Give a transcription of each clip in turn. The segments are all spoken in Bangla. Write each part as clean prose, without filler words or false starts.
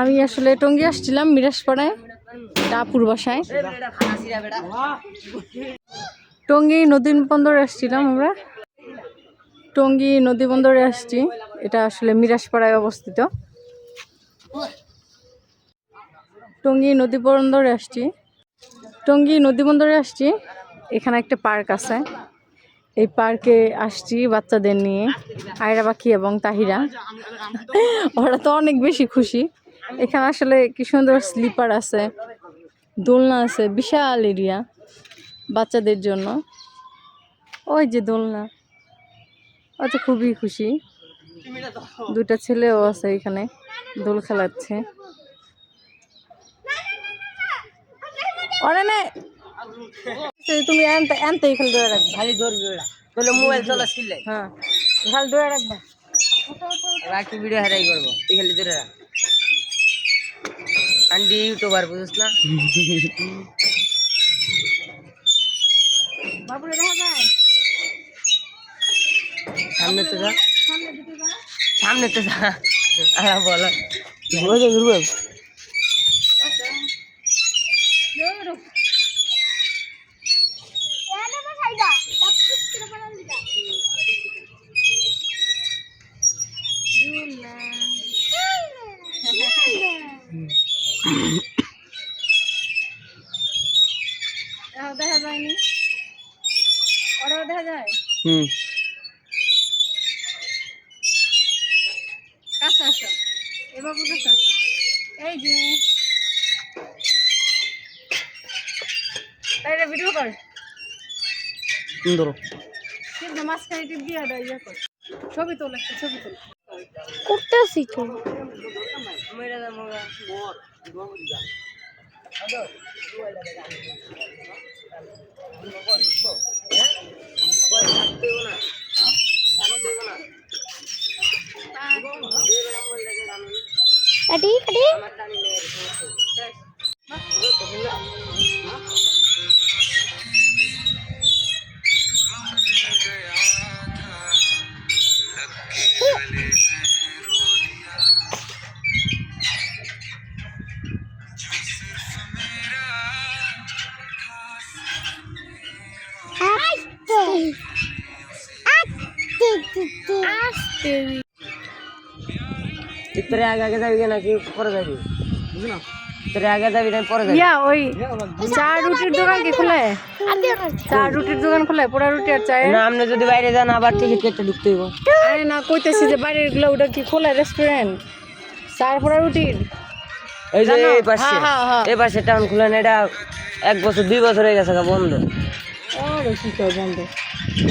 আমি আসলে টঙ্গী আসছিলাম মিরাজপাড়ায়, টাপুর বাসায়। টঙ্গী নদী বন্দরে আসছিলাম আমরা, টঙ্গী নদী বন্দরে আসছি। এটা আসলে মিরাজপাড়ায় অবস্থিত। টঙ্গী নদী বন্দরে আসছি, টঙ্গী নদী বন্দরে আসছি। এখানে একটা পার্ক আছে, এই পার্কে আসছি বাচ্চাদের নিয়ে, আয়রা পাখি এবং তাহিরা। ওরা তো অনেক বেশি খুশি। এখানে আসলে কি সুন্দর স্লিপার আছে, দোলনা আছে, বিশাল এরিয়া বাচ্চাদের জন্য। ওই যে দোলনা, ও তো খুবই খুশি। দুটা ছেলেও আছে এখানে, দোল খেলাচ্ছে। ওরা না তুমি আনতে এখানে ধরে রাখবে, খালি ধরবি ওরা, তাহলে মোবাইল চলা ছিলে। হ্যাঁ খালি ধরে রাখবা, রাখি ভিডিও হারাই করবো, তুই খালি ধরে রাখ। আন্টি ইউটিউবার বুঝছ না। বাবুরে দেখা যায় সামনে তো যা, সামনে তো যা। বলো দেখা যায়নি, ওরাও দেখা যায়। কাছে আসো, এবার কাছে আসো। এই যে তাইলে ভিডিও কর সুন্দর, কিন্তু মাঝখানে টিপ দিয়ে ইয়ে কর, ছবি তোল, একটা ছবি তোল করতেছি তো। কাটি কাটি তোরে আগে আগে যাবি নাকি পরে যাবি? বুঝলাম, তোরে আগে যাবি না পরে যাবি? ওই চা রুটির দোকান কি খোলে? চা রুটির দোকান খোলে, পোড়া রুটি আর চা? না, আপনি যদি বাইরে যান আবার টিকিট কেটে ঢুকতে হইব। আরে না, কইতেছি যে বাইরের গুলো ওটা কি খোলে রেস্টুরেন্ট চা পোড়া রুটির? এই যে এই পাশে, এই পাশে টাউন খুলেন, এটা 1 বছর 2 বছর হয়ে গেছে বন্ধ। ওরে কি কর বন্ধ?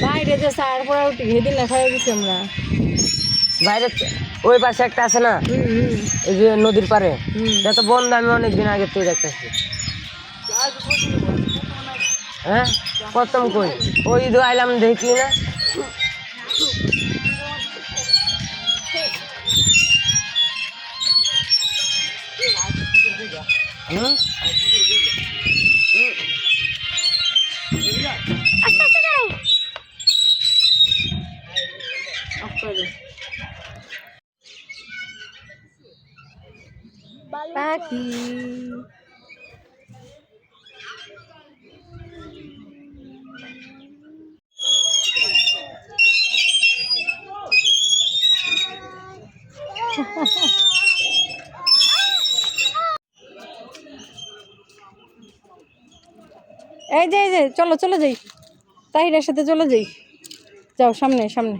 বাইরে যে চা পোড়া রুটি সেদিন না খাইয়া গেছি আমরা। বাইরে ওই পাশে একটা আছে না, এই যে নদীর পারে, এটা তো বন্ধ। আমি অনেকদিন আগে তো দেখতেছি। হ্যাঁ প্রথম কই ওই ঈদ আইলাম দেখলি না? পাখি এই যে চলো চলে যাই, তাহিরের সাথে চলে যাই। যাও সামনে সামনে।